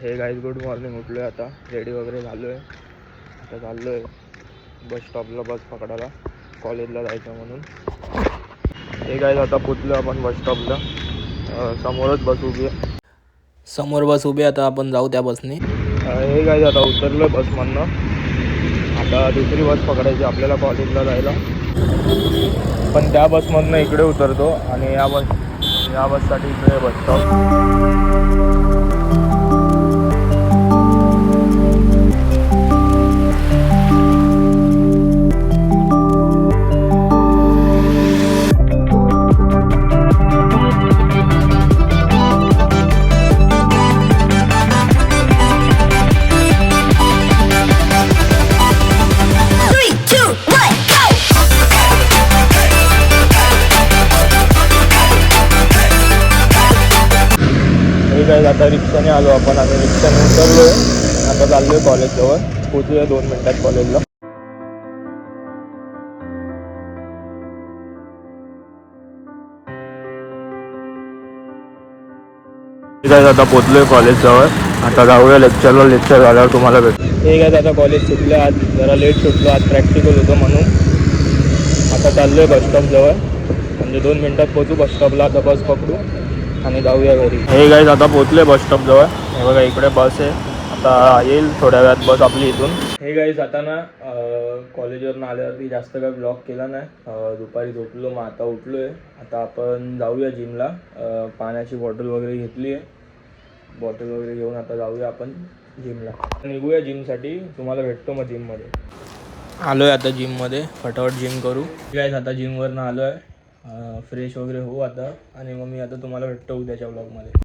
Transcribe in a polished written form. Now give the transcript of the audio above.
हे guys good morning. उठलो आहे आता, रेडी वगैरे झालो आहे. आता चाललो आहे बस स्टॉपला बस पकडायला, कॉलेजला जायचं म्हणून. हे गाईज आता पोचलो आपण बस स्टॉपला. समोरच बस उभी आहे, समोर बस उभी. आता आपण जाऊ त्या बसने. हे गाईज आता उतरलो आहे बसमधनं. आता दुसरी बस पकडायची आपल्याला कॉलेजला जायला. पण त्या बसमधनं इकडे उतरतो आणि या बससाठी इकडे बस स्टॉप. आता रिक्षाने आलो आपण आणि रिक्षाने उतरलो आहे. आता चाललो आहे कॉलेजजवळ. पोचूया 2 मिनिटात कॉलेजला. आता पोचलोय कॉलेजजवळ. आता जाऊया लेक्चरला. लेक्चर झाल्यावर तुम्हाला भेटू. हे काय आता कॉलेज सुटलं. आज जरा लेट सुटलो, आज प्रॅक्टिकल होतं म्हणून. आता चाललो आहे बसस्टॉपजवळ, म्हणजे 2 मिनिटात पोचू बसस्टॉपला. आता बस पकडू आणि जाऊया घरी. हे गाईज आता पोचले बस स्टॉपजवळ. हे बघा इकडे बस आहे. आता येईल थोड्या वेळात बस आपली इथून. हे गाईज आता ना कॉलेजवरून आल्यावरती जास्त काही ब्लॉग केला नाही. दुपारी झोपलो, मग आता उठलो आहे. आता आपण जाऊया जिमला. पाण्याची बॉटल वगैरे घेतली आहे. बॉटल वगैरे घेऊन आता जाऊया आपण जिमला. निघूया जिमसाठी. तुम्हाला भेटतो मग जिममध्ये. आलो आहे आता जिममध्ये. फटाफट जिम करू. गाईज आता जिमवरनं आलो आहे. फ्रेश वगैरे होऊ आता आणि मग मी आता तुम्हाला भेटतो उद्याच्या ब्लॉगमध्ये.